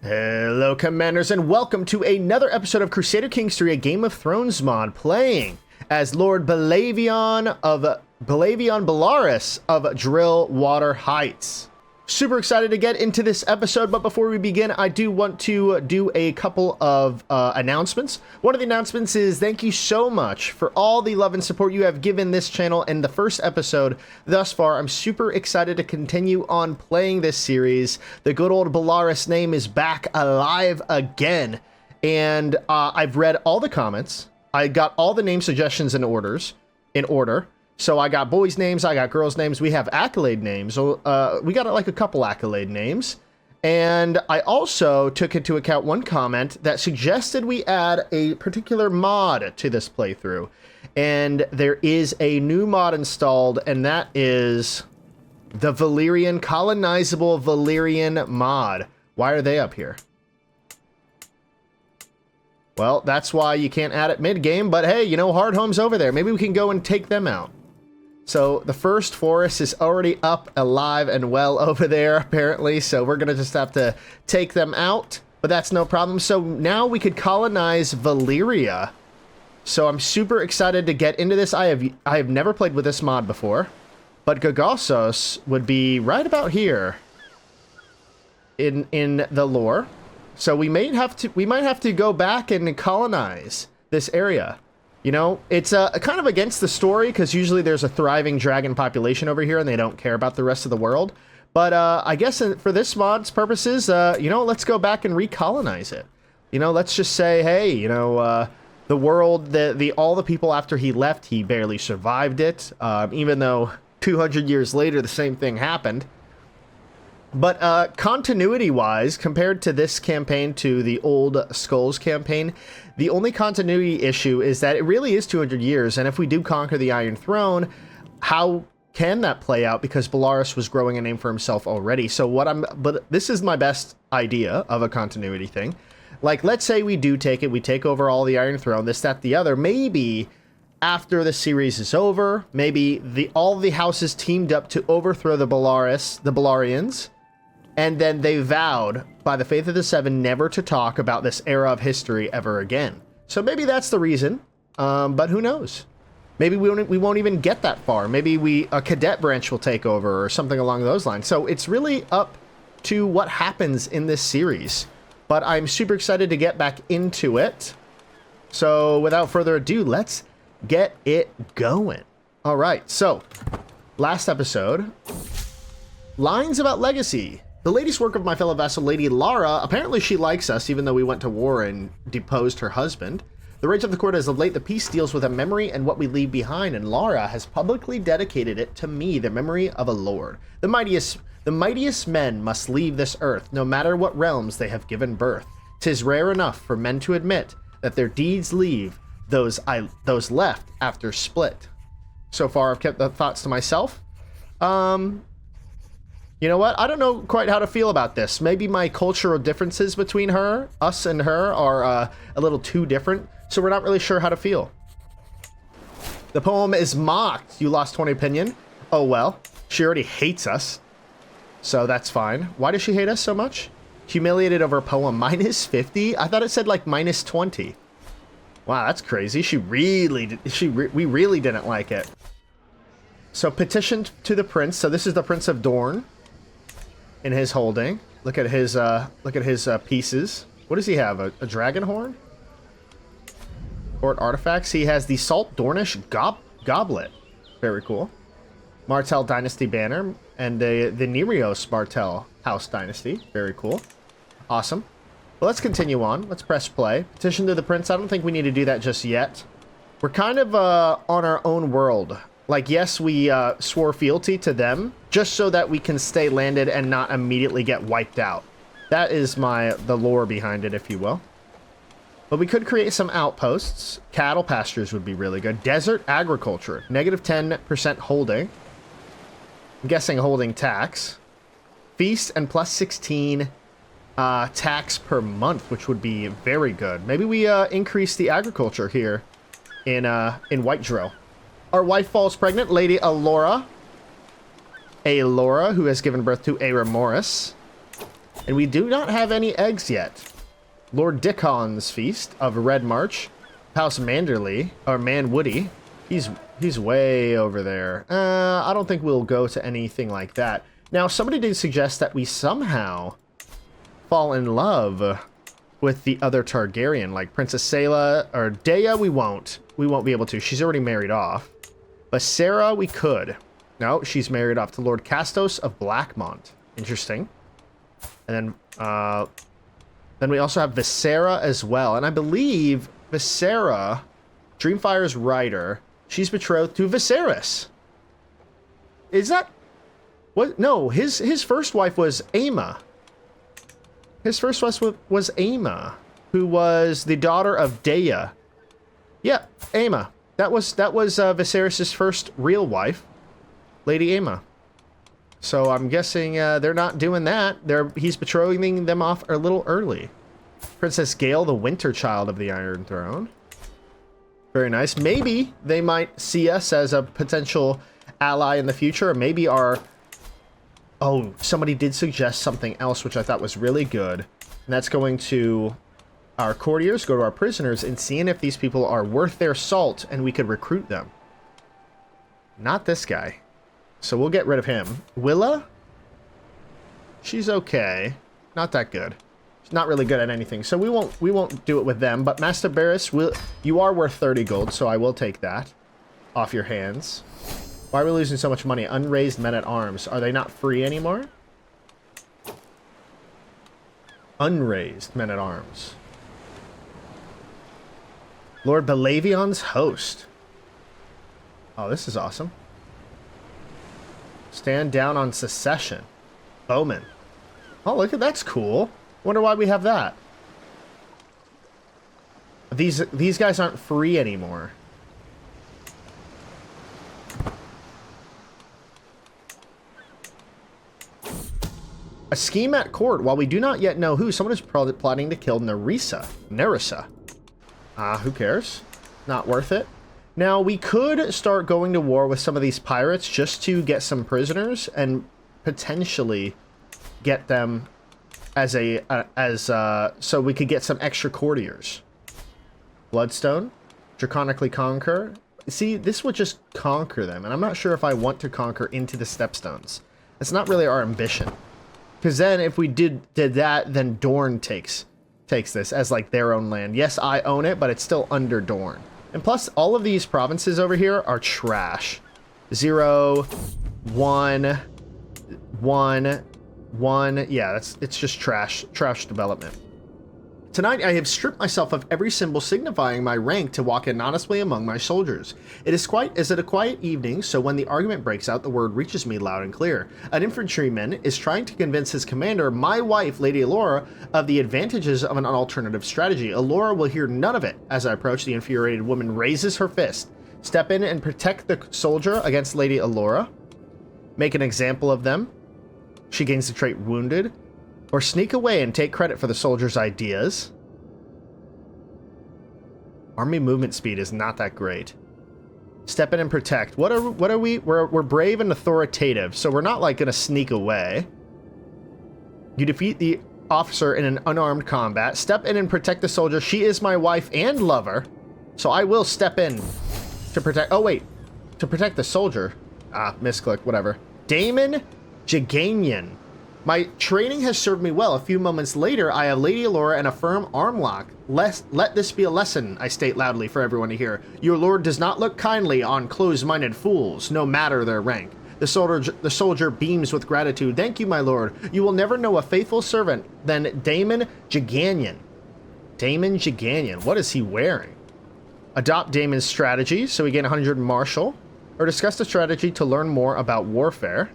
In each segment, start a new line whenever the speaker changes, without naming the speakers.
Hello, Commanders, and welcome to another episode of Crusader Kings 3, a Game of Thrones mod, playing as Lord Belaevion Belaerys of Drillwater Heights. Super excited to get into this episode, but before we begin, I do want to do a couple of announcements. One of the announcements is thank you so much for all the love and support you have given this channel in the first episode thus far. I'm super excited to continue on playing this series. The good old Belaerys name is back alive again, and I've read all the comments. I got all the name suggestions in order. So I got boys' names, I got girls' names, we have accolade names. We got like a couple accolade names. And I also took into account one comment that suggested we add a particular mod to this playthrough. And there is a new mod installed, and that is the Valyrian, colonizable Valyrian mod. Why are they up here? Well, that's why you can't add it mid-game, but hey, you know, Hardhome's over there. Maybe we can go and take them out. So the first forest is already up, alive, and well over there, apparently. So we're going to just have to take them out, but that's no problem. So now we could colonize Valyria. So I'm super excited to get into this. I have never played with this mod before, but Gagasos would be right about here in the lore. So we might have to go back and colonize this area. You know, it's kind of against the story, because usually there's a thriving dragon population over here and they don't care about the rest of the world. But I guess for this mod's purposes, you know, let's go back and recolonize it. You know, let's just say, hey, you know, the world, all the people after he left, he barely survived it. Even though 200 years later, the same thing happened. But continuity-wise, compared to this campaign to the Old Skulls campaign, the only continuity issue is that it really is 200 years, and if we do conquer the Iron Throne, how can that play out? Because Belaerys was growing a name for himself already. So but this is my best idea of a continuity thing. Like, let's say we do take it, we take over all the Iron Throne, this, that, the other. Maybe after the series is over, maybe all the houses teamed up to overthrow the Belarians. And then they vowed, by the faith of the Seven, never to talk about this era of history ever again. So maybe that's the reason, but who knows? Maybe we won't even get that far. Maybe a cadet branch will take over or something along those lines. So it's really up to what happens in this series. But I'm super excited to get back into it. So without further ado, let's get it going. All right, so last episode, lines about legacy. The latest work of my fellow vassal, Lady Lara. Apparently she likes us, even though we went to war and deposed her husband. The rage of the court as of late, the peace deals with a memory and what we leave behind, and Lara has publicly dedicated it to me, the memory of a lord. The mightiest men must leave this earth, no matter what realms they have given birth. 'Tis rare enough for men to admit that their deeds leave those left after split. So far, I've kept the thoughts to myself. You know what? I don't know quite how to feel about this. Maybe my cultural differences between us and her are a little too different, so we're not really sure how to feel. The poem is mocked. You lost 20 opinion. Oh well. She already hates us, so that's fine. Why does she hate us so much? Humiliated over a poem. Minus 50? I thought it said like minus 20. Wow, that's crazy. We really didn't like it. So petitioned to the prince. So this is the Prince of Dorne. In his holding. Look at his pieces. What does he have? A dragon horn? Court artifacts. He has the Salt Dornish goblet. Very cool. Martell Dynasty banner and the Nereos Martell House Dynasty. Very cool. Awesome. Well, let's continue on. Let's press play. Petition to the prince. I don't think we need to do that just yet. We're kind of on our own world. Like, yes, we swore fealty to them, just so that we can stay landed and not immediately get wiped out. That is the lore behind it, if you will. But we could create some outposts. Cattle pastures would be really good. Desert agriculture, negative 10% holding. I'm guessing holding tax. Feast and plus 16 tax per month, which would be very good. Maybe we increase the agriculture here in White Drill. Our wife falls pregnant, Lady Alora. Alora, who has given birth to Aeromoris. And we do not have any eggs yet. Lord Dickon's Feast of Red March. House Manderley, or Manwoody. He's way over there. I don't think we'll go to anything like that. Now, somebody did suggest that we somehow fall in love with the other Targaryen, like Princess Sayla, or Dea, we won't. We won't be able to. She's already married off. But Sarah, we could. No, she's married off to Lord Castos of Blackmont. Interesting. And then we also have Visera as well. And I believe Visera, Dreamfire's rider, she's betrothed to Viserys. Is that... What? No, his first wife was Aemma. His first wife was Aemma, who was the daughter of Dea. Yeah, Aemma. That was Viserys' first real wife, Lady Aemma. So I'm guessing they're not doing that. He's betrothing them off a little early. Princess Gale, the Winter Child of the Iron Throne. Very nice. Maybe they might see us as a potential ally in the future, or maybe our... Oh, somebody did suggest something else, which I thought was really good. And that's going to our courtiers, go to our prisoners, and seeing if these people are worth their salt, and we could recruit them. Not this guy. So we'll get rid of him. Willa? She's okay. Not that good. She's not really good at anything. So we won't do it with them. But Master Barris, you are worth 30 gold, so I will take that off your hands. Why are we losing so much money? Unraised men-at-arms. Are they not free anymore? Unraised men-at-arms. Lord Belevion's host. Oh, this is awesome. Stand down on secession. Bowman. Oh, look at that's cool. Wonder why we have that. These guys aren't free anymore. A scheme at court. While we do not yet know who, someone is probably plotting to kill Nerissa. Who cares? Not worth it. Now, we could start going to war with some of these pirates just to get some prisoners and potentially get them as so we could get some extra courtiers. Bloodstone. Draconically conquer. See, this would just conquer them, and I'm not sure if I want to conquer into the Stepstones. It's not really our ambition. Because then if we did that, then Dorne takes this as like their own land. Yes, I own it, but it's still under Dorne. And plus, all of these provinces over here are trash. 0, 1, 1, 1. Yeah, it's just trash development. Tonight, I have stripped myself of every symbol signifying my rank to walk anonymously among my soldiers. It is a quiet evening, so when the argument breaks out, the word reaches me loud and clear. An infantryman is trying to convince his commander, my wife, Lady Allura, of the advantages of an alternative strategy. Allura will hear none of it. As I approach, the infuriated woman raises her fist. Step in and protect the soldier against Lady Allura. Make an example of them. She gains the trait wounded. Or sneak away and take credit for the soldier's ideas. Army movement speed is not that great. Step in and protect. What are we? We're brave and authoritative, so we're not like gonna sneak away. You defeat the officer in an unarmed combat. Step in and protect the soldier. She is my wife and lover, so I will step in to protect. Oh wait, to protect the soldier. Ah, misclick. Whatever. Daemon Jaganian. My training has served me well. A few moments later, I have Lady Allura and a firm arm lock. Let this be a lesson, I state loudly for everyone to hear. Your lord does not look kindly on close-minded fools, no matter their rank. The soldier beams with gratitude. Thank you, my lord. You will never know a faithful servant than Daemon Jaganian. Daemon Jaganian. What is he wearing? Adopt Daemon's strategy, so we gain 100 martial. Or discuss the strategy to learn more about warfare.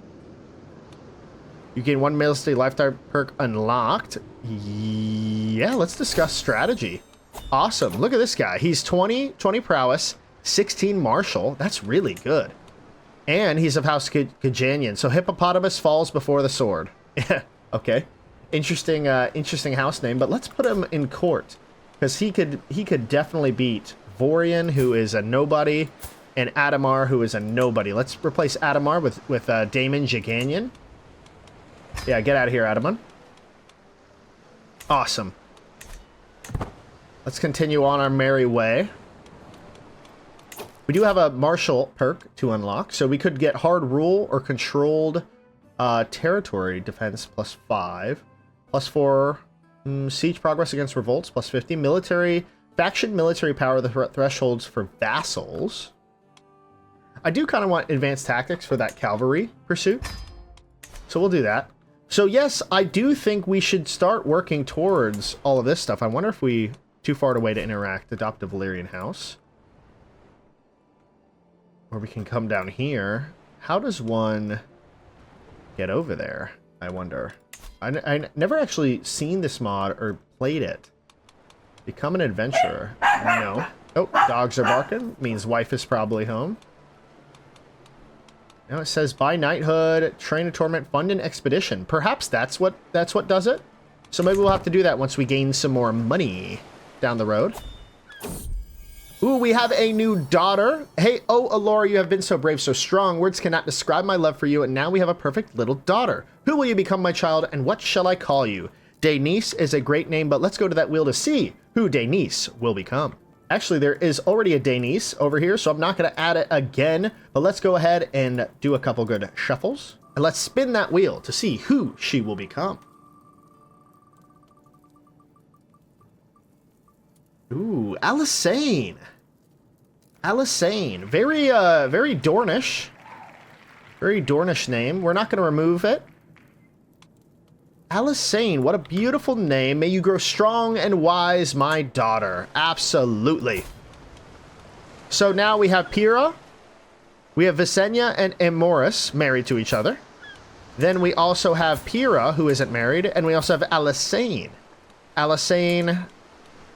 You gain 1 military lifetime perk unlocked. Yeah, let's discuss strategy. Awesome. Look at this guy. He's 20 prowess, 16 martial. That's really good. And he's of House Kajanian. So hippopotamus falls before the sword. Okay. Interesting house name, but let's put him in court. Because he could definitely beat Vorian, who is a nobody, and Adamar, who is a nobody. Let's replace Adamar with Daemon Jaganian. Yeah, get out of here, Adamon. Awesome. Let's continue on our merry way. We do have a martial perk to unlock, so we could get hard rule or controlled territory defense +5, +4 siege progress against revolts +50, military faction military power the thresholds for vassals. I do kind of want advanced tactics for that cavalry pursuit, so we'll do that. So yes, I do think we should start working towards all of this stuff. I wonder if we too far away to interact. Adopt a Valyrian house. Or we can come down here. How does one get over there, I wonder? I never actually seen this mod or played it. Become an adventurer. No. Oh, dogs are barking. Means wife is probably home. Now it says buy knighthood, train a torment, fund an expedition. Perhaps that's what does it. So maybe we'll have to do that once we gain some more money down the road. Ooh, we have a new daughter. Hey, oh, Alora, you have been so brave, so strong. Words cannot describe my love for you, and now we have a perfect little daughter. Who will you become, my child, and what shall I call you? Denise is a great name, but let's go to that wheel to see who Denise will become. Actually, there is already a Denise over here, so I'm not going to add it again, but let's go ahead and do a couple good shuffles, and let's spin that wheel to see who she will become. Ooh, Alisane. Alisane. Very Dornish. Very Dornish name. We're not going to remove it. Alisane, what a beautiful name. May you grow strong and wise, my daughter. Absolutely. So now we have Pyrrha. We have Visenya and Amoris married to each other. Then we also have Pyrrha, who isn't married, and we also have Alisane. Alisane...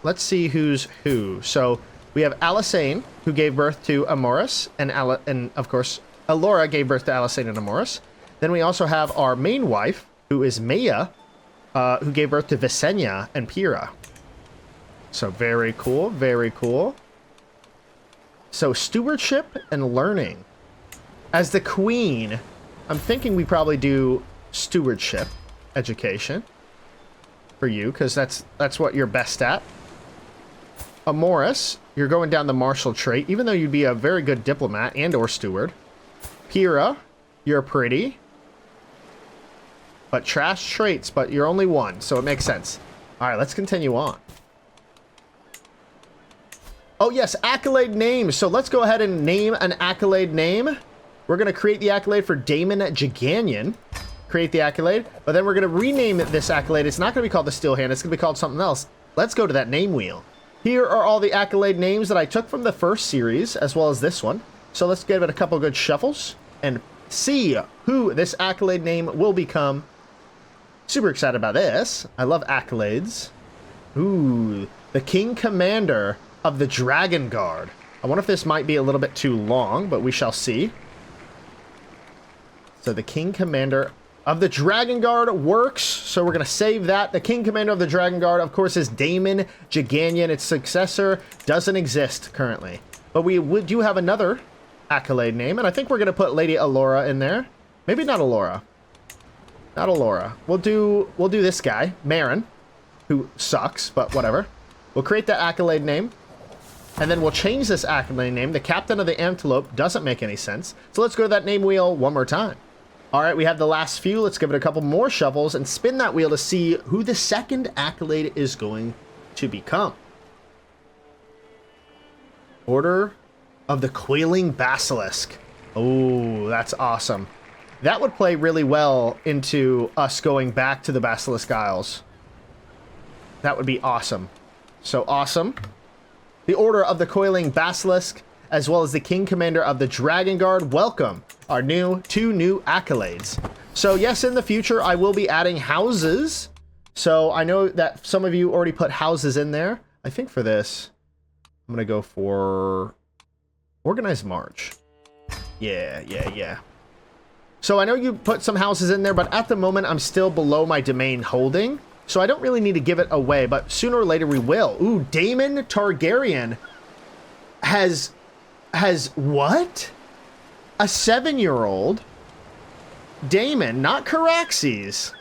Let's see who's who. So we have Alisane, who gave birth to Amoris, and of course, Alora gave birth to Alisane and Amoris. Then we also have our main wife, who is Maya, who gave birth to Visenya and Pyrrha. So very cool, very cool. So stewardship and learning. As the queen, I'm thinking we probably do stewardship education for you, because that's what you're best at. Amoris, you're going down the martial trait, even though you'd be a very good diplomat and or steward. Pyrrha, you're pretty. But trash traits, but you're only one, so it makes sense. Alright, let's continue on. Oh yes, accolade names. So let's go ahead and name an accolade name. We're going to create the accolade for Daemon Gigannian. Create the accolade, but then we're going to rename this accolade. It's not going to be called the Steel Hand, it's going to be called something else. Let's go to that name wheel. Here are all the accolade names that I took from the first series, as well as this one. So let's give it a couple good shuffles and see who this accolade name will become. Super excited about this. I love accolades. Ooh, the King Commander of the Dragon Guard. I wonder if this might be a little bit too long, but we shall see. So the King Commander of the Dragon Guard works, so we're going to save that. The King Commander of the Dragon Guard, of course, is Daemon Gigannian. Its successor doesn't exist currently. But we do have another accolade name, and I think we're going to put Lady Alora in there. Maybe not Alora. Not Alora. We'll do this guy, Marin, who sucks, but whatever. We'll create that accolade name, and then we'll change this accolade name. The Captain of the Antelope doesn't make any sense, so let's go to that name wheel one more time. All right, we have the last few. Let's give it a couple more shuffles and spin that wheel to see who the second accolade is going to become. Order of the Coiling Basilisk. Oh, that's awesome. That would play really well into us going back to the Basilisk Isles. That would be awesome. So awesome. The Order of the Coiling Basilisk, as well as the King Commander of the Dragon Guard. Welcome our two new accolades. So yes, in the future, I will be adding houses. So I know that some of you already put houses in there. I think for this, I'm going to go for Organized March. Yeah. So I know you put some houses in there, but at the moment, I'm still below my domain holding. So I don't really need to give it away, but sooner or later we will. Ooh, Daemon Targaryen has what? A 7-year-old? Daemon, not Caraxes.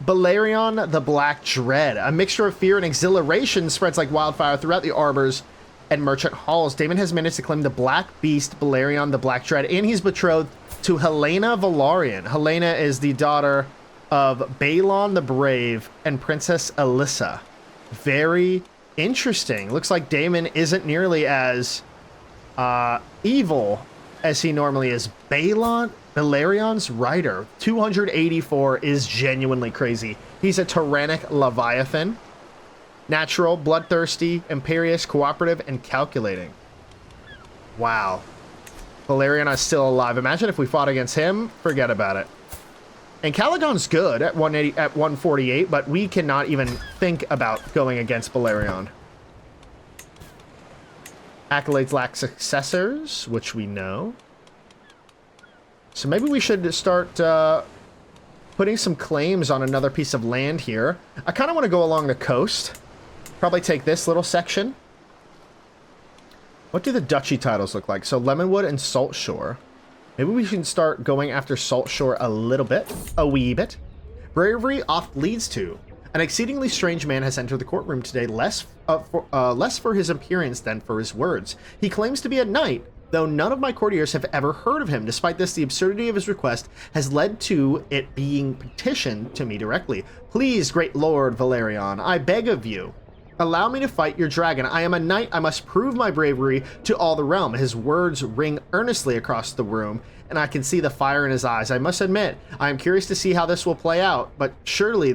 Belaevion the Black Dread. A mixture of fear and exhilaration spreads like wildfire throughout the arbors and merchant halls. Daemon has managed to claim the Black Beast, Belaevion the Black Dread, and he's betrothed to Helena Velaryon. Helena is the daughter of Balon the Brave and Princess Alyssa. Very interesting. Looks like Daemon isn't nearly as evil as he normally is. Belaerion's rider, 284, is genuinely crazy. He's a tyrannic leviathan. Natural, bloodthirsty, imperious, cooperative, and calculating. Wow. Valyrian is still alive. Imagine if we fought against him. Forget about it. And Calagon's good at 148, but we cannot even think about going against Belaevion. Accolades lack successors, which we know. So maybe we should start putting some claims on another piece of land here. I kind of want to go along the coast. Probably take this little section. What do the duchy titles look like? So Lemonwood and Salt Shore. Maybe we can start going after Salt Shore a little bit. A wee bit. Bravery oft leads to. An exceedingly strange man has entered the courtroom today, less for his appearance than for his words. He claims to be a knight, though none of my courtiers have ever heard of him. Despite this, the absurdity of his request has led to it being petitioned to me directly. Please, great Lord Valyrian, I beg of you, allow me to fight your dragon. I am a knight. I must prove my bravery to all the realm. His words ring earnestly across the room, and I can see the fire in his eyes. I must admit, I am curious to see how this will play out, but surely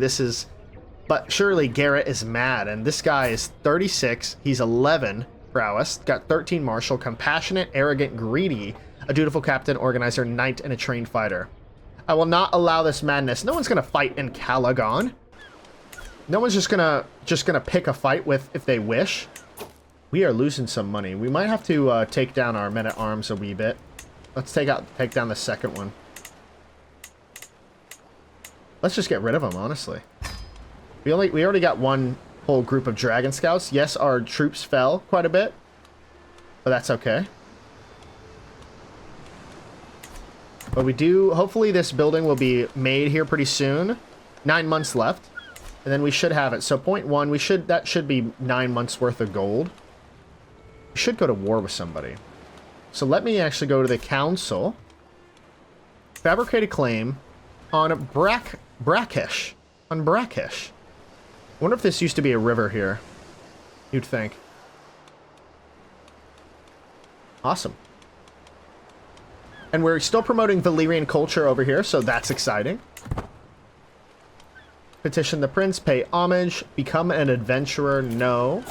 Garrett is mad, and this guy is 36. He's 11 prowess, got 13 martial, compassionate, arrogant, greedy, a dutiful captain, organizer, knight, and a trained fighter. I will not allow this madness. No one's gonna fight in Calagon. No one's just gonna pick a fight with if they wish. We are losing some money. We might have to take down our men-at-arms a wee bit. Let's take down the second one. Let's just get rid of them, honestly. We already got one whole group of dragon scouts. Yes, our troops fell quite a bit, but that's okay. But we do, hopefully this building will be made here pretty soon. 9 months left, and then we should have it. So point one, that should be 9 months worth of gold. We should go to war with somebody. So let me actually go to the council. Fabricate a claim on Brackish. On Brackish. I wonder if this used to be a river here. You'd think. Awesome. And we're still promoting Valyrian culture over here, so that's exciting. Petition the prince, pay homage, become an adventurer. No.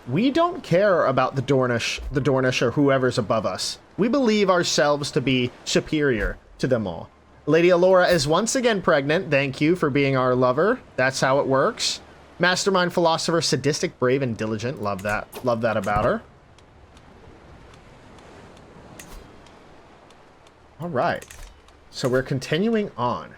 We don't care about the Dornish or whoever's above us. We believe ourselves to be superior to them all. Lady Alora is once again pregnant. Thank you for being our lover. That's how it works. Mastermind, philosopher, sadistic, brave, and diligent. Love that. Love that about her. All right. So we're continuing on.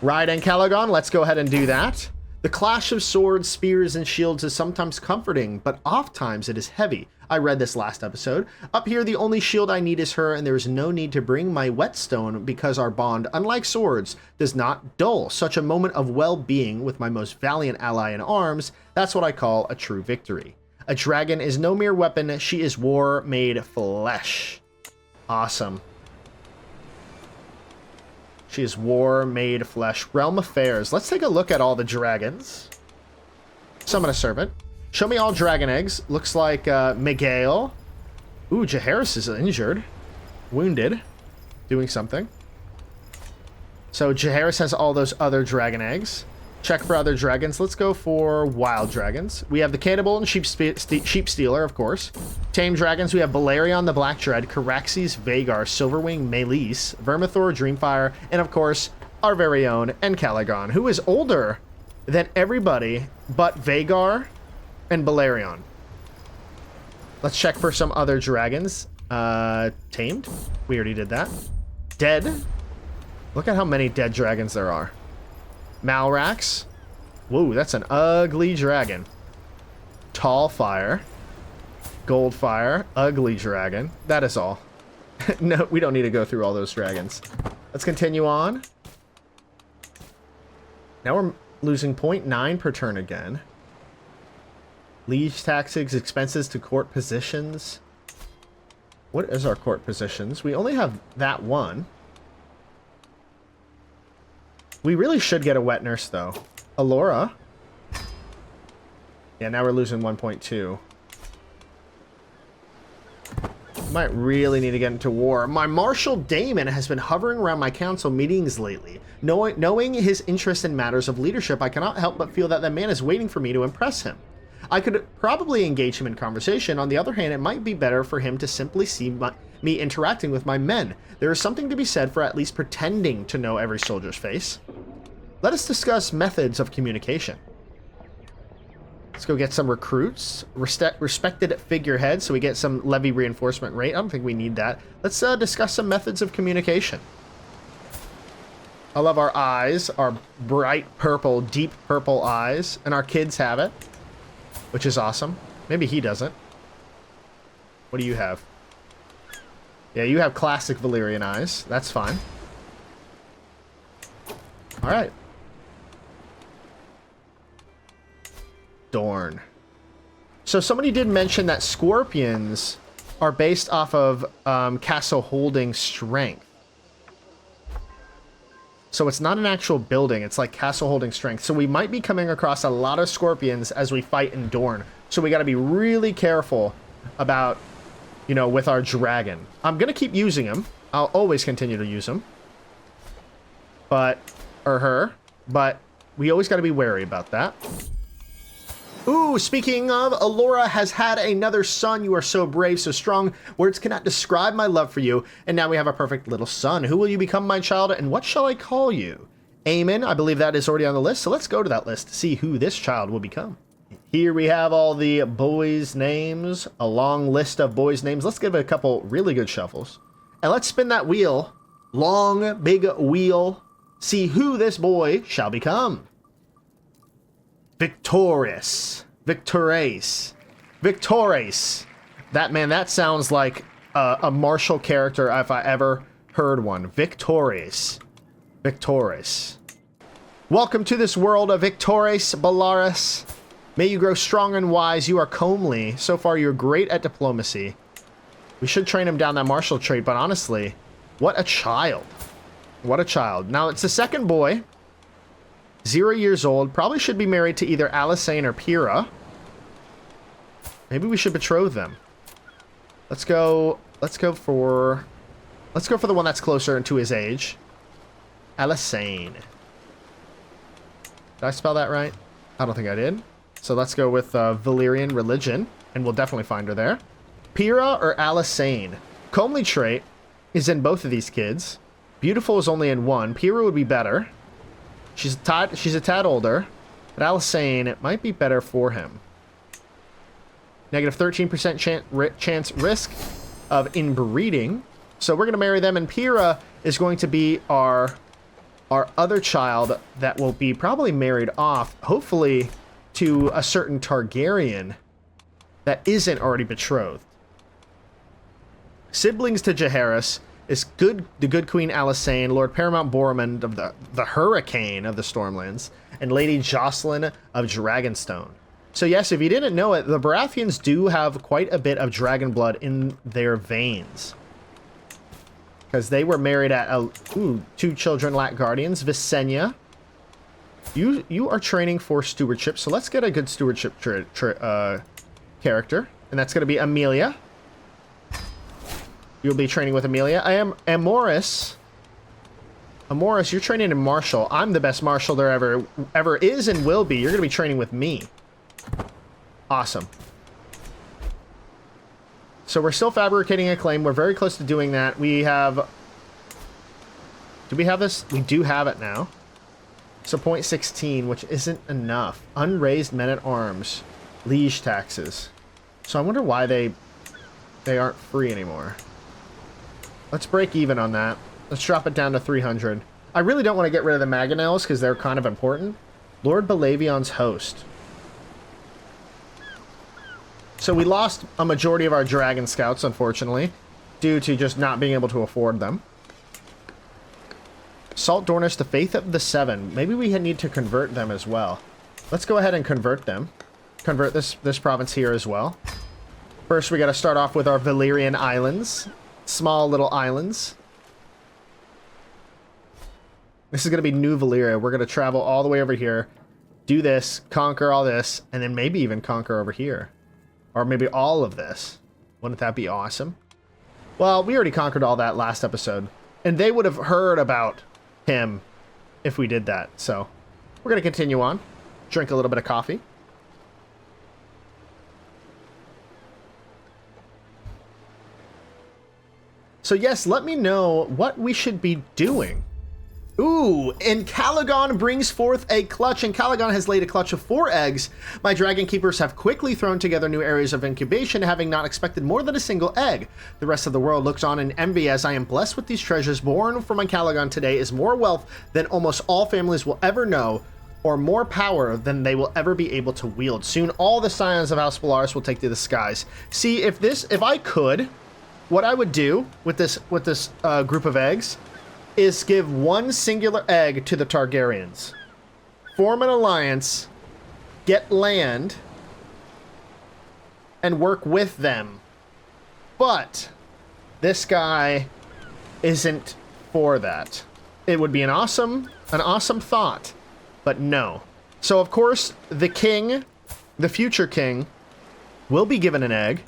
Ride and Calagon. Let's go ahead and do that. The clash of swords, spears, and shields is sometimes comforting, but oftentimes it is heavy. I read this last episode. Up here, the only shield I need is her, and there is no need to bring my whetstone because our bond, unlike swords, does not dull. Such a moment of well-being with my most valiant ally in arms, that's what I call a true victory. A dragon is no mere weapon, she is war made flesh. Awesome. She is war made flesh. Realm affairs. Let's take a look at all the dragons. Summon a servant. Show me all dragon eggs. Looks like Miguel. Ooh, Jaehaerys is injured. Wounded. Doing something. So Jaehaerys has all those other dragon eggs. Check for other dragons. Let's go for wild dragons. We have the Cannibal and Sheep Stealer, of course. Tame dragons, we have Belaevion the Black Dread, Caraxes, Vhagar, Silverwing, Meleys, Vermithor, Dreamfire, and of course, our very own Calagon, who is older than everybody but Vhagar and Belaevion. Let's check for some other dragons. Tamed. We already did that. Dead. Look at how many dead dragons there are. Malrax. Whoa, that's an ugly dragon. Tall Fire. Gold Fire. Ugly dragon. That is all. No, we don't need to go through all those dragons. Let's continue on. Now we're losing 0.9 per turn again. Liege taxes, expenses to court positions. What is our court positions? We only have that one. We really should get a wet nurse, though. Alora. Yeah, now we're losing 1.2. Might really need to get into war. My Marshal Damon has been hovering around my council meetings lately. Knowing his interest in matters of leadership, I cannot help but feel that man is waiting for me to impress him. I could probably engage him in conversation. On the other hand, it might be better for him to simply see me interacting with my men. There is something to be said for at least pretending to know every soldier's face. Let us discuss methods of communication. Let's go get some recruits. Respected figurehead, so we get some levy reinforcement rate. I don't think we need that. Let's discuss some methods of communication. I love our eyes, our bright purple, deep purple eyes, and our kids have it, which is awesome. Maybe he doesn't. What do you have? Yeah, you have classic Valyrian eyes. That's fine. All right. Dorn. So somebody did mention that scorpions are based off of castle holding strength. So it's not an actual building, it's like castle holding strength. So we might be coming across a lot of scorpions as we fight in Dorn. So we got to be really careful about, you know, with our dragon. I'm going to keep using him. I'll always continue to use him. But, or her. But we always got to be wary about that. Ooh, speaking of, Alora has had another son. You are so brave, so strong. Words cannot describe my love for you. And now we have a perfect little son. Who will you become, my child, and what shall I call you? Aemon, I believe that is already on the list, so let's go to that list to see who this child will become. Here we have all the boys' names, a long list of boys' names. Let's give it a couple really good shuffles. And let's spin that wheel. Long, big wheel. See who this boy shall become. Victorious. That sounds like a martial character if I ever heard one. Victorious. Welcome to this world of Victorious Belaerys. May you grow strong and wise. You are comely. So far, you're great at diplomacy. We should train him down that martial trait, but honestly, what a child. What a child. Now, it's the second boy. 0 years old, probably should be married to either Alysanne or Pyrrha. Maybe we should betroth them. Let's go for the one that's closer to his age. Alysanne. Did I spell that right? I don't think I did. So let's go with Valyrian religion, and we'll definitely find her there. Pyrrha or Alysanne. Comely trait is in both of these kids. Beautiful is only in one. Pyrrha would be better. She's a tad older, but Alysanne, it might be better for him. Negative 13% chance risk of inbreeding. So we're going to marry them, and Pyrrha is going to be our other child that will be probably married off, hopefully, to a certain Targaryen that isn't already betrothed. Siblings to Jaehaerys is the good Queen Alysanne, Lord Paramount Boromund of the Hurricane of the Stormlands, and Lady Jocelyn of Dragonstone. So yes, if you didn't know it, the Baratheons do have quite a bit of dragon blood in their veins. Because they were married at, two children lack guardians. Visenya, you are training for stewardship, so let's get a good stewardship character, and that's going to be Amelia. You'll be training with Amelia. I am Amoris. Amoris, you're training in martial. I'm the best martial there ever is and will be. You're going to be training with me. Awesome. So we're still fabricating a claim. We're very close to doing that. We have... Do we have this? We do have it now. So 0.16, which isn't enough. Unraised men-at-arms. Liege taxes. So I wonder why they aren't free anymore. Let's break even on that. Let's drop it down to 300. I really don't want to get rid of the mangonels because they're kind of important. Lord Belevion's host. So we lost a majority of our dragon scouts, unfortunately, due to just not being able to afford them. Salt Dornish, the Faith of the Seven. Maybe we need to convert them as well. Let's go ahead and convert them. Convert this province here as well. First, we got to start off with our Valyrian islands. Small little islands. This is going to be New Valyria. We're going to travel all the way over here. Do this, conquer all this, and then maybe even conquer over here. Or maybe all of this. Wouldn't that be awesome? Well, we already conquered all that last episode. And they would have heard about him if we did that. So, we're going to continue on. Drink a little bit of coffee. So yes, let me know what we should be doing. Ooh, and Calagon brings forth a clutch, and Calagon has laid a clutch of 4 eggs. My dragon keepers have quickly thrown together new areas of incubation, having not expected more than a single egg. The rest of the world looks on in envy as I am blessed with these treasures. Born from my Calagon today is more wealth than almost all families will ever know, or more power than they will ever be able to wield. Soon all the scions of House Belaerys will take to the skies. See, if I could, what I would do with this group of eggs is give one singular egg to the Targaryens, form an alliance, get land, and work with them. But this guy isn't for that. It would be an awesome thought, but no. So of course, the king, the future king, will be given an egg,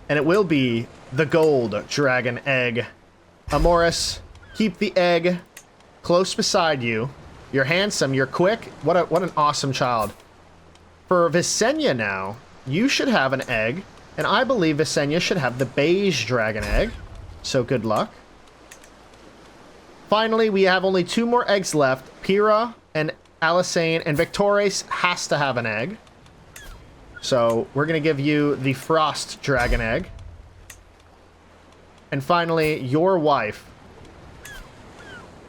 and it will be the gold dragon egg. Amoris, keep the egg close beside you. You're handsome, you're quick. What an awesome child. For Visenya now, you should have an egg, and I believe Visenya should have the beige dragon egg. So good luck. Finally, we have only 2 more eggs left. Pyrrha and Alisane, and Victorious has to have an egg. So we're going to give you the Frost dragon egg. And finally, your wife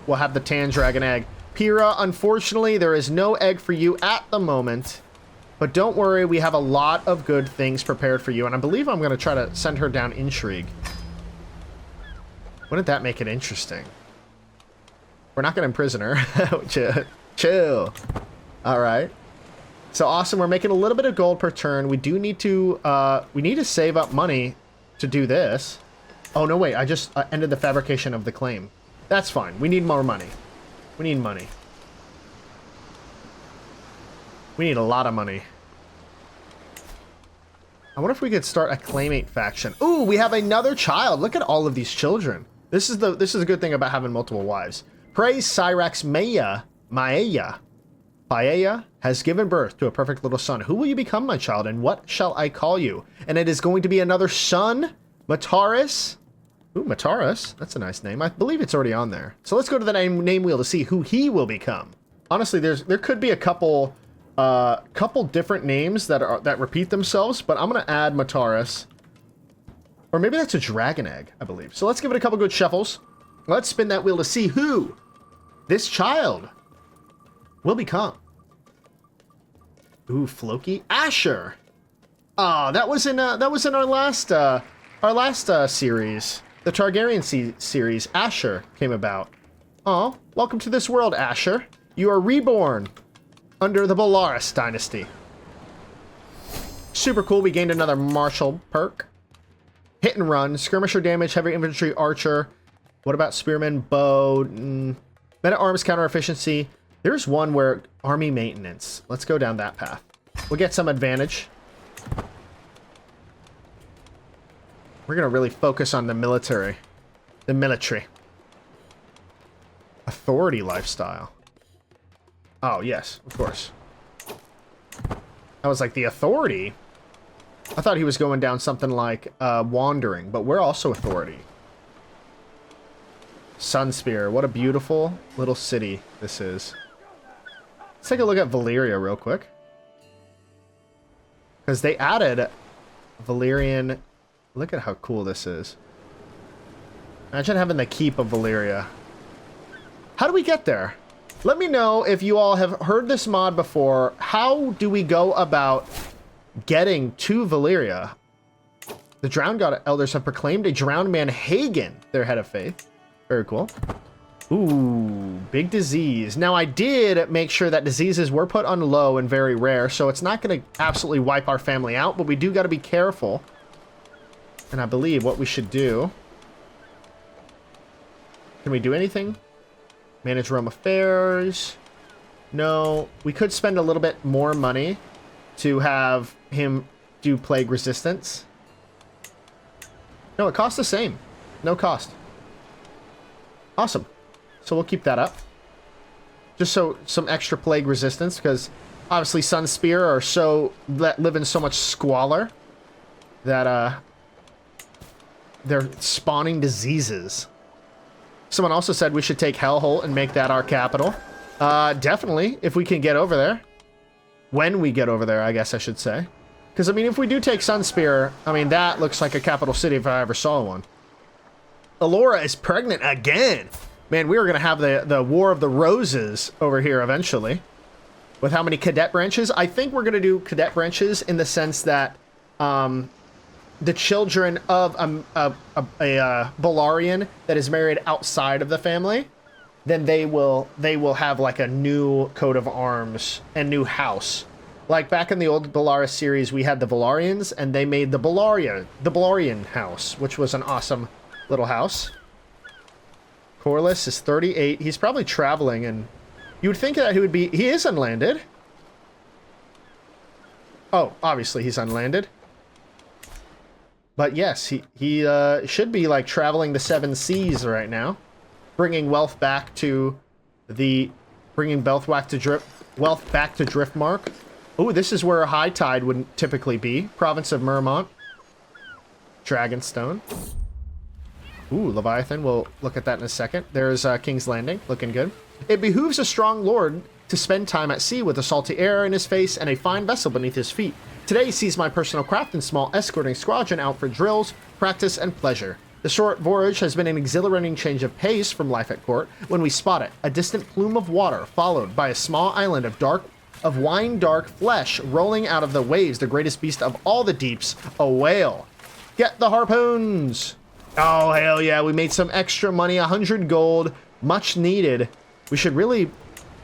will have the Tan dragon egg. Pyrrha, unfortunately, there is no egg for you at the moment. But don't worry, we have a lot of good things prepared for you. And I believe I'm going to try to send her down Intrigue. Wouldn't that make it interesting? We're not going to imprison her. Chill. All right. So awesome. We're making a little bit of gold per turn. We do need to save up money to do this. Oh, no, wait. I just ended the fabrication of the claim. That's fine. We need more money. We need money. We need a lot of money. I wonder if we could start a claimate faction. Ooh, we have another child. Look at all of these children. This is a good thing about having multiple wives. Praise Cyrax Maea has given birth to a perfect little son. Who will you become, my child, and what shall I call you? And it is going to be another son, Mataris. Ooh, Mataris. That's a nice name. I believe it's already on there. So let's go to the name wheel to see who he will become. Honestly, there could be a couple different names that repeat themselves, but I'm gonna add Mataris. Or maybe that's a dragon egg, I believe. So let's give it a couple good shuffles. Let's spin that wheel to see who this child will become. Ooh, Floki. Asher. Ah, that was in our last series. The Targaryen series. Asher came about. Oh, welcome to this world, Asher. You are reborn under the Belaerys dynasty. Super cool. We gained another martial perk. Hit and run, skirmisher damage, heavy infantry, archer. What about spearman, bow, meta arms, counter efficiency. There's one where army maintenance. Let's go down that path. We'll get some advantage. We're gonna really focus on the military. The military. Authority lifestyle. Oh, yes, of course. I was like, the authority? I thought he was going down something like wandering, but we're also authority. Sunspear, what a beautiful little city this is. Let's take a look at Valyria real quick. Because they added Valyrian. Look at how cool this is. Imagine having the keep of Valyria. How do we get there? Let me know if you all have heard this mod before. How do we go about getting to Valyria? The Drowned God Elders have proclaimed a drowned man Hagen their head of faith. Very cool. Ooh, big disease. Now, I did make sure that diseases were put on low and very rare, so it's not going to absolutely wipe our family out, but we do got to be careful. And I believe what we should do... Can we do anything? Manage Rome affairs. No, we could spend a little bit more money to have him do plague resistance. No, it costs the same. No cost. Awesome. So we'll keep that up. Just so some extra plague resistance, because obviously Sun Spear are so live in so much squalor that they're spawning diseases. Someone also said we should take Hellholt and make that our capital. Definitely, if we can get over there. When we get over there, I guess I should say. Because, I mean, if we do take Sunspear, I mean, that looks like a capital city if I ever saw one. Alora is pregnant again. Man, we were going to have the War of the Roses over here eventually. With how many cadet branches? I think we're going to do cadet branches in the sense that the children of a Balarian that is married outside of the family, then they will have like a new coat of arms and new house. Like back in the old Belaeris series, we had the Valarians, and they made the Balarian house, which was an awesome little house. Corliss is 38. He's probably traveling, and you would think that he would be... He is unlanded. Oh, obviously he's unlanded. But yes, he should be like traveling the 7 seas right now, bringing wealth back to wealth back to Driftmark. Ooh, this is where a high tide would typically be. Province of Mermont. Dragonstone. Ooh, Leviathan. We'll look at that in a second. There's King's Landing. Looking good. It behooves a strong lord to spend time at sea with a salty air in his face and a fine vessel beneath his feet. Today sees my personal craft and small escorting squadron out for drills, practice, and pleasure. The short voyage has been an exhilarating change of pace from life at court when we spot it, a distant plume of water followed by a small island of wine-dark flesh rolling out of the waves, the greatest beast of all the deeps, a whale. Get the harpoons! Oh, hell yeah, we made some extra money, 100 gold, much needed. We should really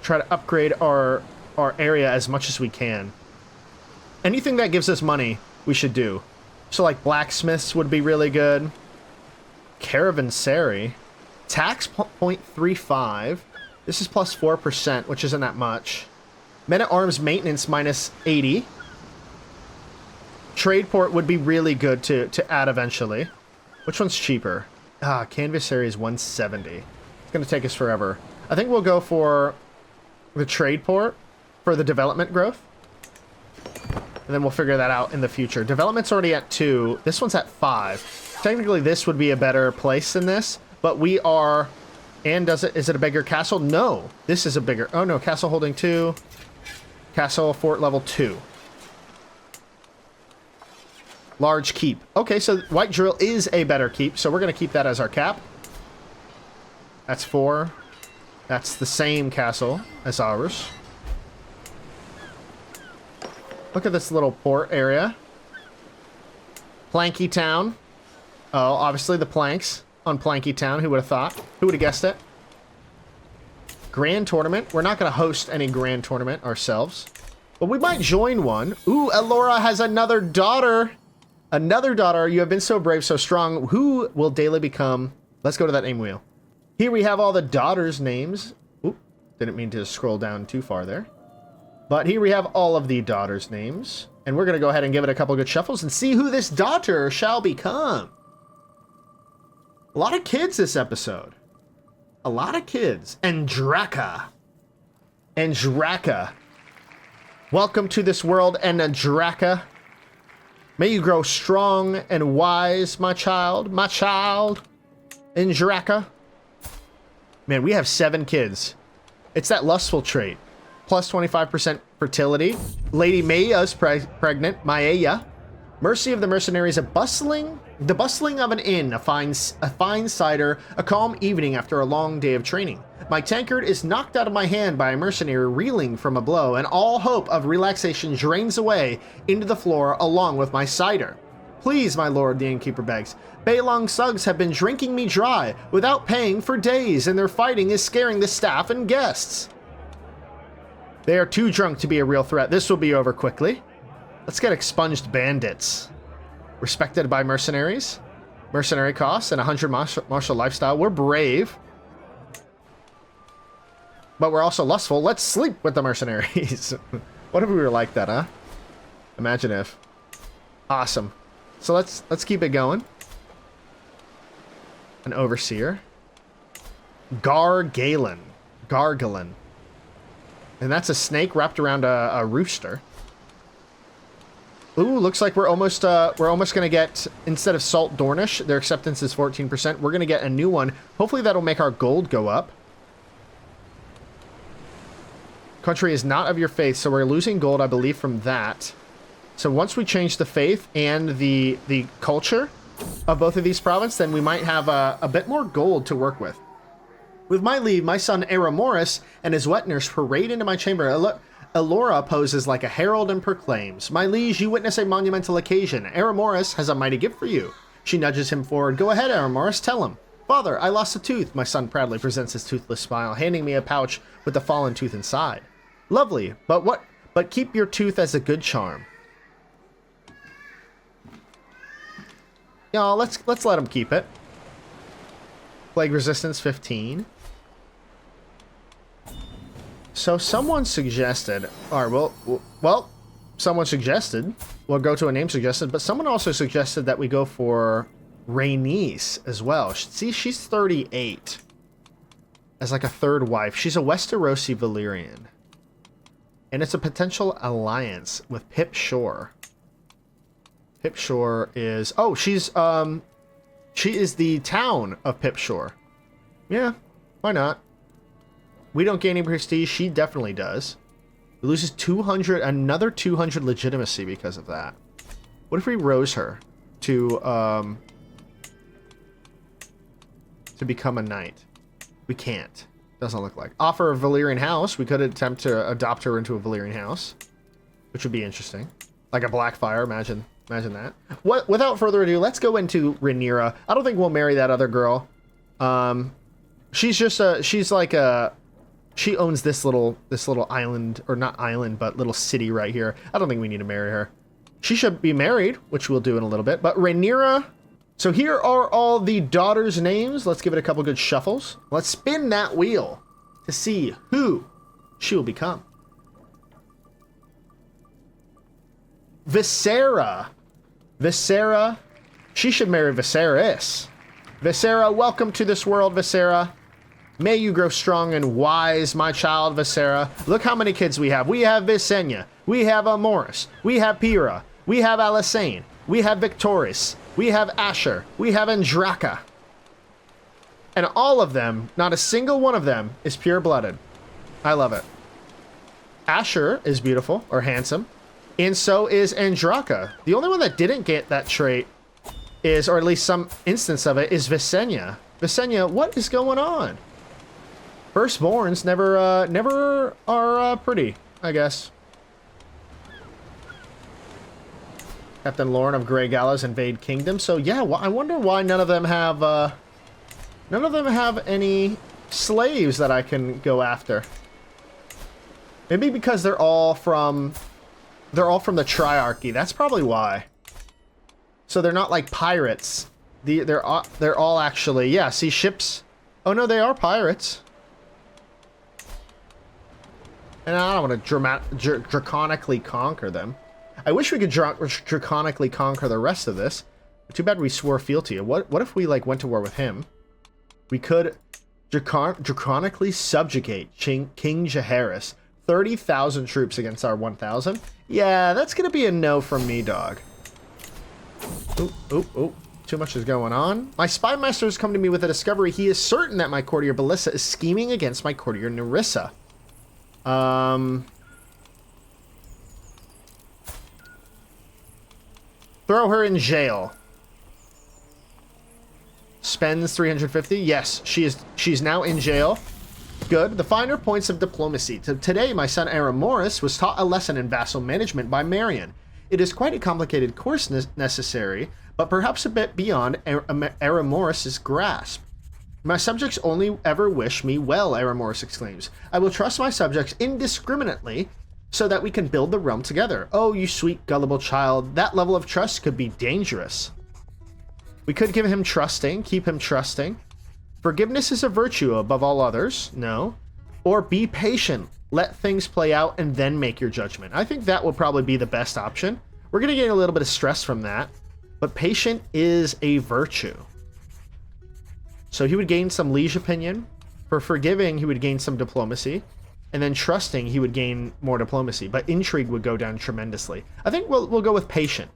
try to upgrade our area as much as we can. Anything that gives us money, we should do. So, like, blacksmiths would be really good. Caravanserai. Tax 0.35. This is plus 4%, which isn't that much. Men-at-Arms maintenance minus 80. Trade port would be really good to add eventually. Which one's cheaper? Canvas area is 170. It's going to take us forever. I think we'll go for the trade port for the development growth. And then we'll figure that out in the future. Development's already at 2. This one's at 5. Technically, this would be a better place than this. But we are... And is it a bigger castle? No. This is a bigger... Oh, no. Castle holding 2. Castle fort level 2. Large keep. Okay, so White Drill is a better keep. So we're going to keep that as our cap. That's 4. That's the same castle as ours. Look at this little port area. Planky Town. Oh, obviously the planks on Planky Town. Who would have thought? Who would have guessed it? Grand Tournament. We're not going to host any Grand Tournament ourselves. But we might join one. Ooh, Alora has another daughter. Another daughter. You have been so brave, so strong. Who will daily become... Let's go to that name wheel. Here we have all the daughters' names. Oop, didn't mean to scroll down too far there. But here we have all of the daughters' names. And we're going to go ahead and give it a couple good shuffles and see who this daughter shall become. A lot of kids this episode. A lot of kids. Andraka. Andraka. Welcome to this world, Andraka. May you grow strong and wise, my child. My child. Andraka. Man, we have 7 kids. It's that lustful trait. Plus 25% fertility. Lady Maya's pregnant. Maya. Mercy of the Mercenaries, the bustling of an inn, a fine cider, a calm evening after a long day of training. My tankard is knocked out of my hand by a mercenary reeling from a blow, and all hope of relaxation drains away into the floor along with my cider. Please, my lord, the innkeeper begs. Balong thugs have been drinking me dry without paying for days, and their fighting is scaring the staff and guests. They are too drunk to be a real threat. This will be over quickly. Let's get expunged bandits. Respected by mercenaries. Mercenary costs and 100 martial lifestyle. We're brave. But we're also lustful. Let's sleep with the mercenaries. What if we were like that, huh? Imagine if. Awesome. So let's keep it going. An overseer. Gargalen. And that's a snake wrapped around a rooster. Ooh, looks like we're almost gonna get, instead of Salt Dornish, their acceptance is 14%. We're gonna get a new one. Hopefully that'll make our gold go up. Country is not of your faith, so we're losing gold, I believe, from that. So once we change the faith and the culture of both of these provinces, then we might have a bit more gold to work with. With my leave, my son Aramoris and his wet nurse parade into my chamber. Elora poses like a herald and proclaims, "My liege, you witness a monumental occasion. Aramoris has a mighty gift for you." She nudges him forward. "Go ahead, Aramoris, tell him." "Father, I lost a tooth." My son proudly presents his toothless smile, handing me a pouch with the fallen tooth inside. "Lovely, but keep your tooth as a good charm." No, let's let him keep it. Plague resistance 15. So someone suggested, someone suggested, we'll go to a name suggested, but someone also suggested that we go for Rhaenys as well. See, she's 38 as like a third wife. She's a Westerosi Valyrian. And it's a potential alliance with Pip Shore. Pip Shore is, oh, she is the town of Pip Shore. Yeah, why not? We don't gain any prestige. She definitely does. We loses 200, another 200 legitimacy because of that. What if we rose her to become a knight? We can't. Doesn't look like. Offer a Valyrian house. We could attempt to adopt her into a Valyrian house, which would be interesting. Like a Blackfire. Imagine that. Without further ado, let's go into Rhaenyra. I don't think we'll marry that other girl. She owns this little island, or not island, but little city right here. I don't think we need to marry her. She should be married, which we'll do in a little bit. But Rhaenyra, so here are all the daughters' names. Let's give it a couple good shuffles. Let's spin that wheel to see who she will become. Visera. She should marry Viserys. Visera, welcome to this world, Visera. May you grow strong and wise, my child, Visera. Look how many kids we have. We have Visenya. We have Amoris. We have Pyrrha. We have Alysanne. We have Victoris. We have Asher. We have Andraka. And all of them, not a single one of them, is pure-blooded. I love it. Asher is beautiful, or handsome. And so is Andraka. The only one that didn't get that trait is, or at least some instance of it, is Visenya. Visenya, what is going on? Firstborns never are pretty, I guess. Captain Lauren of Grey Gallows invade Kingdom. So yeah, I wonder why none of them have any slaves that I can go after. Maybe because they're all from the Triarchy. That's probably why. So they're not like pirates. They're all actually, yeah. See, ships. Oh no, they are pirates. And I don't want to draconically conquer them. I wish we could draconically conquer the rest of this. Too bad we swore fealty. What if we like went to war with him? We could draconically subjugate King Jaehaerys. 30,000 troops against our 1,000. Yeah, that's gonna be a no from me, dog. Oop. Too much is going on. My spy master has come to me with a discovery. He is certain that my courtier Belissa is scheming against my courtier Nerissa. Throw her in jail. Spends 350. Yes, she's now in jail. Good. The finer points of diplomacy. Today, my son Aramoris was taught a lesson in vassal management by Marion. It is quite a complicated course necessary, but perhaps a bit beyond Aramoris' grasp. My subjects only ever wish me well, Aramoris exclaims. I will trust my subjects indiscriminately so that we can build the realm together. Oh, you sweet, gullible child. That level of trust could be dangerous. We could give him trusting, keep him trusting. Forgiveness is a virtue above all others. No. Or be patient. Let things play out and then make your judgment. I think that will probably be the best option. We're going to get a little bit of stress from that, but patient is a virtue. So he would gain some liege opinion. For forgiving, he would gain some diplomacy. And then trusting, he would gain more diplomacy. But intrigue would go down tremendously. I think we'll go with patient.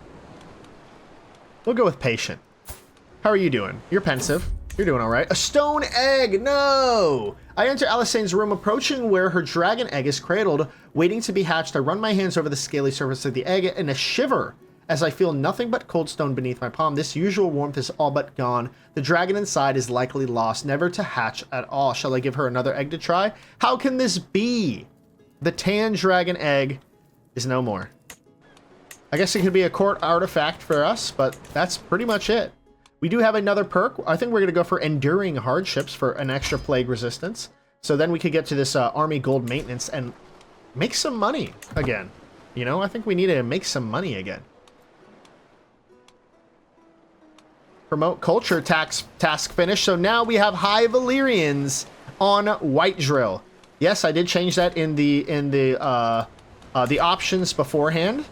We'll go with patient. How are you doing? You're pensive. You're doing all right. A stone egg! No! I enter Alisane's room, approaching where her dragon egg is cradled, waiting to be hatched. I run my hands over the scaly surface of the egg in a shiver as I feel nothing but cold stone beneath my palm. This usual warmth is all but gone. The dragon inside is likely lost, never to hatch at all. Shall I give her another egg to try? How can this be? The tan dragon egg is no more. I guess it could be a court artifact for us, but that's pretty much it. We do have another perk. I think we're going to go for Enduring Hardships for an extra plague resistance. So then we could get to this army gold maintenance and make some money again. You know, I think we need to make some money again. Promote culture task finished. So now we have high Valyrians on White Drill. Yes, I did change that in the options beforehand.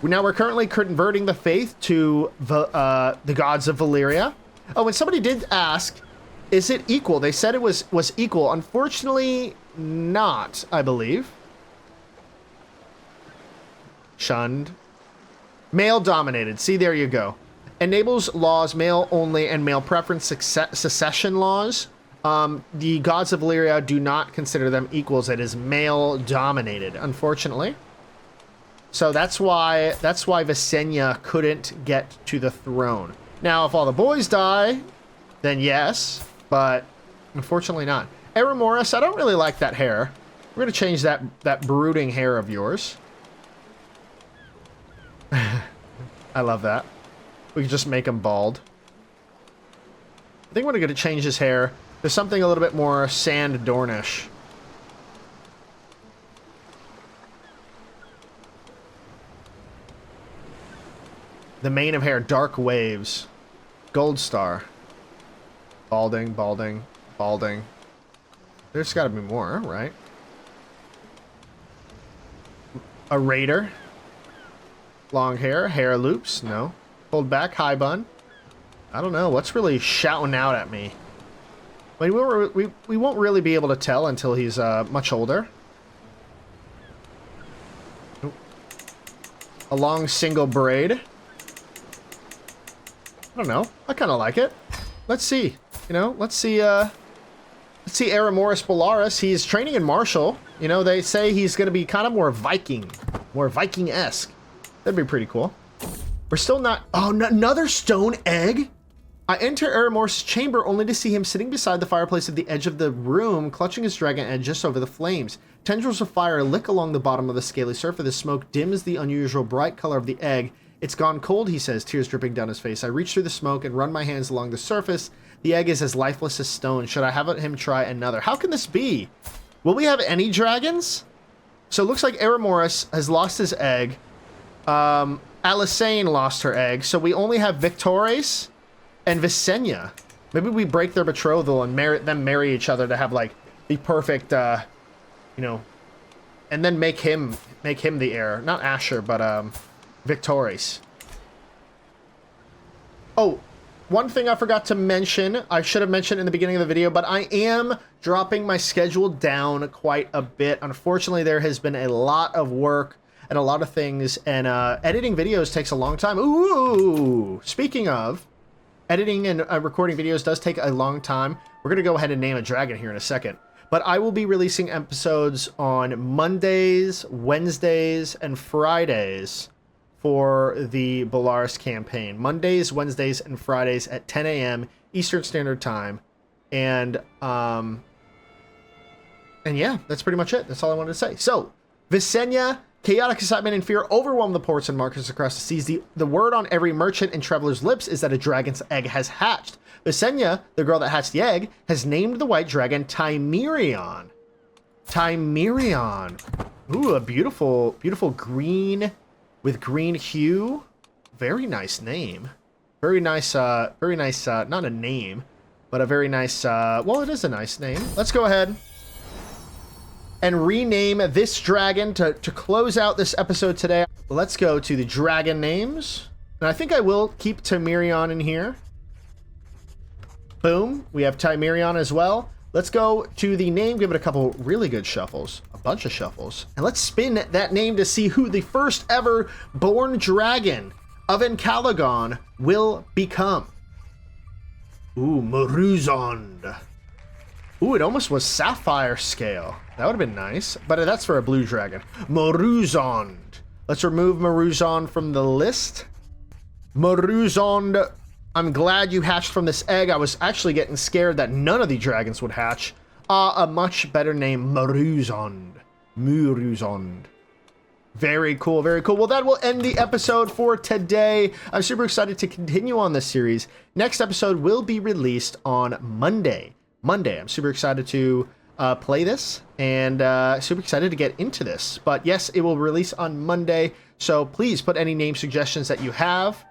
Now we're currently converting the faith to the gods of Valyria. Oh, and somebody did ask, is it equal? They said it was equal. Unfortunately, not, I believe. Shunned. Male dominated. See, there you go. Enables laws, male only, and male preference secession laws. The gods of Valyria do not consider them equals. It is male dominated, unfortunately. So that's why Visenya couldn't get to the throne. Now, if all the boys die, then yes, but unfortunately not. Aramoris, I don't really like that hair. We're gonna change that brooding hair of yours. I love that. We can just make him bald. I think we're gonna change his hair to something a little bit more Sand Dornish. The mane of hair, dark waves. Gold star. Balding, balding, balding. There's gotta be more, right? A raider. Long hair, hair loops, no. Pulled back, high bun. I don't know, what's really shouting out at me? I mean, we won't really be able to tell until he's much older. A long single braid. I don't know. I kind of like it. Let's see. You know, let's see Aramoris Belaerys. He's training in martial. You know, they say he's going to be kind of more Viking-esque. That'd be pretty cool. We're still not... Oh, another stone egg? I enter Aramoris' chamber only to see him sitting beside the fireplace at the edge of the room, clutching his dragon egg just over the flames. Tendrils of fire lick along the bottom of the scaly surface. The smoke dims the unusual bright color of the egg. It's gone cold, he says, tears dripping down his face. I reach through the smoke and run my hands along the surface. The egg is as lifeless as stone. Should I have him try another? How can this be? Will we have any dragons? So it looks like Aramoris has lost his egg. Alisane lost her egg. So we only have Victorious and Visenya. Maybe we break their betrothal and marry each other to have, like, the perfect, you know... And then make him the heir. Not Asher, but, Victorious. Oh, one thing I forgot to mention, I should have mentioned in the beginning of the video, but I am dropping my schedule down quite a bit. Unfortunately, there has been a lot of work and a lot of things, and editing videos takes a long time. Ooh, speaking of, editing and recording videos does take a long time. We're going to go ahead and name a dragon here in a second. But I will be releasing episodes on Mondays, Wednesdays, and Fridays for the Belaerys campaign. Mondays, Wednesdays, and Fridays at 10 a.m. Eastern Standard Time. And yeah, that's pretty much it. That's all I wanted to say. So, Visenya Chaotic excitement and fear overwhelm the ports and markets across the seas. The word on every merchant and traveler's lips is that a dragon's egg has hatched. Visenya, the girl that hatched the egg, has named the white dragon Timerion. Timerion. Ooh, a beautiful, beautiful green with green hue. Very nice name. Very nice, not a name, but a very nice, well, it is a nice name. Let's go ahead and rename this dragon to close out this episode today. Let's go to the dragon names. And I think I will keep Timerion in here. Boom. We have Timerion as well. Let's go to the name, give it a couple really good shuffles. A bunch of shuffles. And let's spin that name to see who the first ever born dragon of Encalagon will become. Ooh, Maruzond. Ooh, it almost was Sapphire Scale. That would have been nice, but that's for a blue dragon. Maruzond. Let's remove Maruzond from the list. Maruzond, I'm glad you hatched from this egg. I was actually getting scared that none of the dragons would hatch. A much better name, Maruzond. Maruzond. Very cool, very cool. Well, that will end the episode for today. I'm super excited to continue on this series. Next episode will be released on Monday. I'm super excited to play this and super excited to get into this. But yes, it will release on Monday. So please put any name suggestions that you have,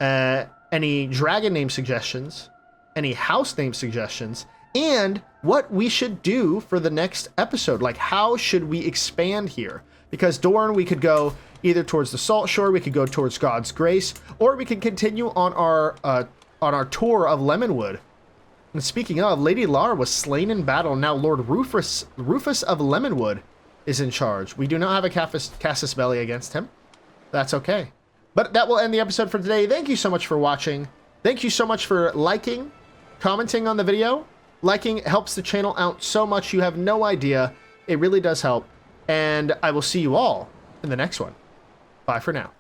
any dragon name suggestions, any house name suggestions, and what we should do for the next episode. Like, how should we expand here? Because Dorne, we could go either towards the Salt Shore, we could go towards God's Grace, or we could continue on our tour of Lemonwood. And speaking of, Lady Lara was slain in battle. Now Lord Rufus of Lemonwood is in charge. We do not have a Casus Belli against him. That's okay. But that will end the episode for today. Thank you so much for watching. Thank you so much for liking, commenting on the video. Liking helps the channel out so much. You have no idea. It really does help. And I will see you all in the next one. Bye for now.